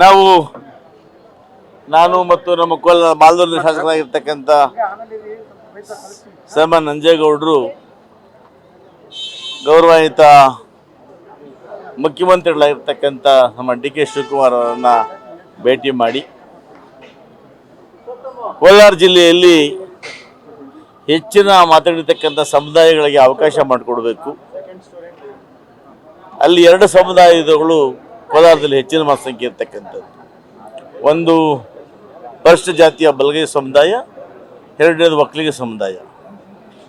ನಾವು ನಾನು ಮತ್ತು ನಮ್ಮ ಮಾಲ್ದೂರಿನ ಶಾಸಕರಾಗಿರ್ತಕ್ಕಂಥ ಸನ್ಮಾನ್ಯ ನಂಜೇಗೌಡರು ಗೌರವಾನ್ವಿತ ಮುಖ್ಯಮಂತ್ರಿಗಳಾಗಿರ್ತಕ್ಕಂಥ ನಮ್ಮ ಡಿ.ಕೆ. ಶಿವಕುಮಾರ್ ಅವರನ್ನು ಭೇಟಿ ಮಾಡಿ ಕೋಲಾರ ಜಿಲ್ಲೆಯಲ್ಲಿ ಹೆಚ್ಚಿನ ಮಾತಾಡಿರ್ತಕ್ಕಂಥ ಸಮುದಾಯಗಳಿಗೆ ಅವಕಾಶ ಮಾಡಿಕೊಡಬೇಕು. ಅಲ್ಲಿ ಎರಡು ಸಮುದಾಯಗಳು ಕೋಲಾರದಲ್ಲಿ ಹೆಚ್ಚಿನ ಜನಸಂಖ್ಯೆ ಇರ್ತಕ್ಕಂಥದ್ದು. ಒಂದು ಪರಿಶಿಷ್ಟ ಜಾತಿಯ ಬಲಗೈ ಸಮುದಾಯ, ಎರಡನೇದು ಒಕ್ಕಲಿಗ ಸಮುದಾಯ.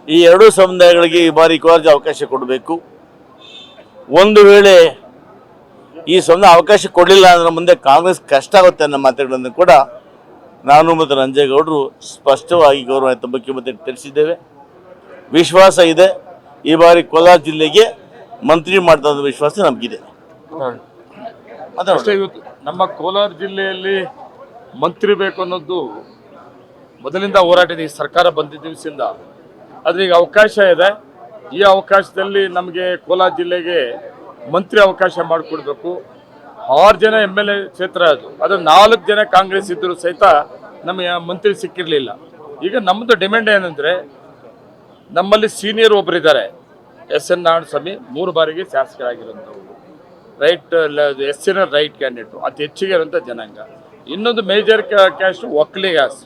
ಈ ಎರಡೂ ಸಮುದಾಯಗಳಿಗೆ ಈ ಬಾರಿ ಕೋಲಾರ ಅವಕಾಶ ಕೊಡಬೇಕು. ಒಂದು ವೇಳೆ ಈ ಸಮುದಾಯ ಅವಕಾಶ ಕೊಡಲಿಲ್ಲ ಅಂದರೆ ಮುಂದೆ ಕಾಂಗ್ರೆಸ್ ಕಷ್ಟ ಆಗುತ್ತೆ ಅನ್ನೋ ಮಾತುಗಳನ್ನು ಕೂಡ ನಾನು ಮತ್ತು ನಂಜೇಗೌಡರು ಸ್ಪಷ್ಟವಾಗಿ ಗೌರವಾನ್ವಿತ ಮುಖ್ಯಮಂತ್ರಿ ತಿಳಿಸಿದ್ದೇವೆ. ವಿಶ್ವಾಸ ಇದೆ, ಈ ಬಾರಿ ಕೋಲಾರ ಜಿಲ್ಲೆಗೆ ಮಂತ್ರಿ ಮಾಡ್ತಾ ವಿಶ್ವಾಸ ನಮಗಿದೆ. ಇವತ್ತು ನಮ್ಮ ಕೋಲಾರ ಜಿಲ್ಲೆಯಲ್ಲಿ ಮಂತ್ರಿ ಬೇಕು ಅನ್ನೋದು ಮೊದಲಿಂದ ಹೋರಾಟ ಇದೆ. ಈ ಸರ್ಕಾರ ಬಂದಿದ್ದ ದಿವಸದಿಂದ ಆದರೆ ಈಗ ಅವಕಾಶ ಇದೆ. ಈ ಅವಕಾಶದಲ್ಲಿ ನಮಗೆ ಕೋಲಾರ ಜಿಲ್ಲೆಗೆ ಮಂತ್ರಿ ಅವಕಾಶ ಮಾಡಿಕೊಡ್ಬೇಕು. 6 ಜನ MLA ಕ್ಷೇತ್ರ ಅದು 4 ಜನ ಕಾಂಗ್ರೆಸ್ ಇದ್ದರೂ ಸಹಿತ ನಮಗೆ ಮಂತ್ರಿ ಸಿಕ್ಕಿರಲಿಲ್ಲ. ಈಗ ನಮ್ಮದು ಡಿಮ್ಯಾಂಡ್ ಏನಂದರೆ, ನಮ್ಮಲ್ಲಿ ಸೀನಿಯರ್ ಒಬ್ಬರಿದ್ದಾರೆ, SN ನಾರಾಯಣಸ್ವಾಮಿ, 3 ಬಾರಿಗೆ ಶಾಸಕರಾಗಿರೋಂಥವ್ರು, ರೈಟ್ ಕ್ಯಾಂಡಿಡೇಟು, ಅತಿ ಹೆಚ್ಚಿಗೆ ಇರೋಂಥ ಜನಾಂಗ. ಇನ್ನೊಂದು ಮೇಜರ್ ಕ್ಯಾಸ್ಟ್ ಒಕ್ಕಲಿಗಾಸ್,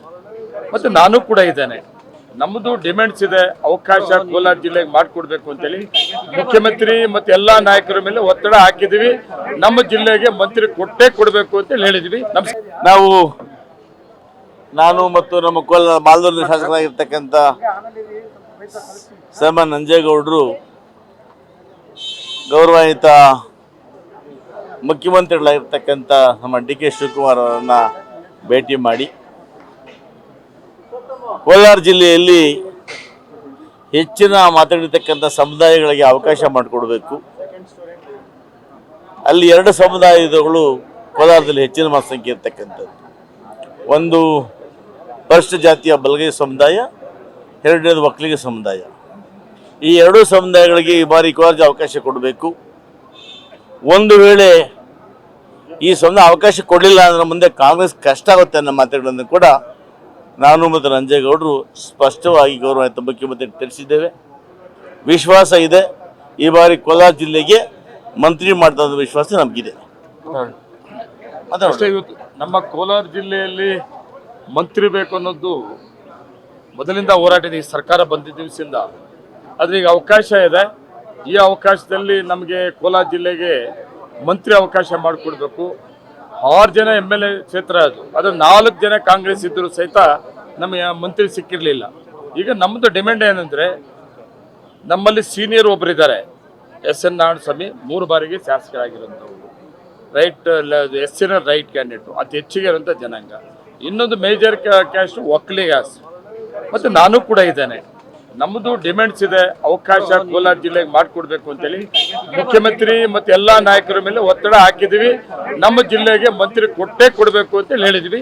ಮತ್ತು ನಾನು ಕೂಡ ಇದ್ದೇನೆ. ನಮ್ಮದು ಡಿಮ್ಯಾಂಡ್ಸ್ ಇದೆ, ಅವಕಾಶ ಕೋಲಾರ ಜಿಲ್ಲೆಗೆ ಮಾಡಿಕೊಡ್ಬೇಕು ಅಂತೇಳಿ ಮುಖ್ಯಮಂತ್ರಿ ಮತ್ತು ಎಲ್ಲ ನಾಯಕರ ಮೇಲೆ ಒತ್ತಡ ಹಾಕಿದ್ದೀವಿ. ನಮ್ಮ ಜಿಲ್ಲೆಗೆ ಮಂತ್ರಿ ಕೊಟ್ಟೇ ಕೊಡಬೇಕು ಅಂತೇಳಿ ಹೇಳಿದ್ವಿ. ನಾನು ಮತ್ತು ನಮ್ಮ ಮಾಲ್ದೂರಿನ ಶಾಸಕರಾಗಿರ್ತಕ್ಕಂಥ ಸನ್ಮಾನ್ಯ ನಂಜೇಗೌಡರು ಗೌರವಾನ್ವಿತ ಮುಖ್ಯಮಂತ್ರಿಗಳಾಗಿರ್ತಕ್ಕಂಥ ನಮ್ಮ ಡಿ.ಕೆ. ಶಿವಕುಮಾರ್ ಅವರನ್ನು ಭೇಟಿ ಮಾಡಿ ಕೋಲಾರ ಜಿಲ್ಲೆಯಲ್ಲಿ ಹೆಚ್ಚಿನ ಮಾತಾಡಿರ್ತಕ್ಕಂಥ ಸಮುದಾಯಗಳಿಗೆ ಅವಕಾಶ ಮಾಡಿಕೊಡಬೇಕು. ಅಲ್ಲಿ ಎರಡು ಸಮುದಾಯಗಳು ಕೋಲಾರದಲ್ಲಿ ಹೆಚ್ಚಿನ ಜನಸಂಖ್ಯೆ ಇರ್ತಕ್ಕಂಥದ್ದು. ಒಂದು ಪರಿಶಿಷ್ಟ ಜಾತಿಯ ಬಲಗೈ ಸಮುದಾಯ, ಎರಡನೇದು ಒಕ್ಕಲಿಗ ಸಮುದಾಯ. ಈ ಎರಡೂ ಸಮುದಾಯಗಳಿಗೆ ಈ ಬಾರಿ ಕೋಲಾರ ಅವಕಾಶ ಕೊಡಬೇಕು. ಒಂದು ವೇಳೆ ಈ ಸಮುದಾಯ ಅವಕಾಶ ಕೊಡಲಿಲ್ಲ ಅಂದರೆ ಮುಂದೆ ಕಾಂಗ್ರೆಸ್ ಕಷ್ಟ ಆಗುತ್ತೆ ಅನ್ನೋ ಮಾತುಗಳನ್ನು ಕೂಡ ನಾನು ಮತ್ತು ನಂಜೇಗೌಡರು ಸ್ಪಷ್ಟವಾಗಿ ಗೌರವಾನ್ವಿತ ಮುಖ್ಯಮಂತ್ರಿ ತಿಳಿಸಿದ್ದೇವೆ. ವಿಶ್ವಾಸ ಇದೆ, ಈ ಬಾರಿ ಕೋಲಾರ ಜಿಲ್ಲೆಗೆ ಮಂತ್ರಿ ಮಾಡ್ತಾ ವಿಶ್ವಾಸ ನಮಗಿದೆ. ಇವತ್ತು ನಮ್ಮ ಕೋಲಾರ ಜಿಲ್ಲೆಯಲ್ಲಿ ಮಂತ್ರಿ ಬೇಕು ಅನ್ನೋದು ಮೊದಲಿಂದ ಹೋರಾಟ ಇದೆ. ಈ ಸರ್ಕಾರ ಬಂದಿದ್ದ ದಿವಸದಿಂದ ಆದರೆ ಈಗ ಅವಕಾಶ ಇದೆ. ಈ ಅವಕಾಶದಲ್ಲಿ ನಮಗೆ ಕೋಲಾರ ಜಿಲ್ಲೆಗೆ ಮಂತ್ರಿ ಅವಕಾಶ ಮಾಡಿಕೊಡ್ಬೇಕು. 6 ಜನ MLA ಕ್ಷೇತ್ರ ಅದು 4 ಜನ ಕಾಂಗ್ರೆಸ್ ಇದ್ದರೂ ಸಹಿತ ನಮಗೆ ಮಂತ್ರಿ ಸಿಕ್ಕಿರಲಿಲ್ಲ. ಈಗ ನಮ್ಮದು ಡಿಮ್ಯಾಂಡ್ ಏನಂದರೆ, ನಮ್ಮಲ್ಲಿ ಸೀನಿಯರ್ ಒಬ್ಬರಿದ್ದಾರೆ, SN ನಾರಾಯಣಸ್ವಾಮಿ, 3 ಬಾರಿಗೆ ಶಾಸಕರಾಗಿರೋಂಥವ್ರು, ರೈಟ್ ಕ್ಯಾಂಡಿಡೇಟು, ಅತಿ ಹೆಚ್ಚಿಗೆ ಇರೋಂಥ ಜನಾಂಗ. ಇನ್ನೊಂದು ಮೇಜರ್ ಕ್ಯಾಸ್ಟ್ ಒಕ್ಕಲಿಗಾಸ್, ಮತ್ತು ನಾನು ಕೂಡ ಇದ್ದೇನೆ. ನಮ್ಮದು ಡಿಮ್ಯಾಂಡ್ಸ್ ಇದೆ, ಅವಕಾಶ ಕೋಲಾರ ಜಿಲ್ಲೆಗೆ ಮಾಡಿಕೊಡ್ಬೇಕು ಅಂತೇಳಿ ಮುಖ್ಯಮಂತ್ರಿ ಮತ್ತು ಎಲ್ಲ ನಾಯಕರ ಮೇಲೆ ಒತ್ತಡ ಹಾಕಿದ್ದೀವಿ. ನಮ್ಮ ಜಿಲ್ಲೆಗೆ ಮಂತ್ರಿ ಕೊಟ್ಟೇ ಕೊಡಬೇಕು ಅಂತೇಳಿ ಹೇಳಿದ್ವಿ.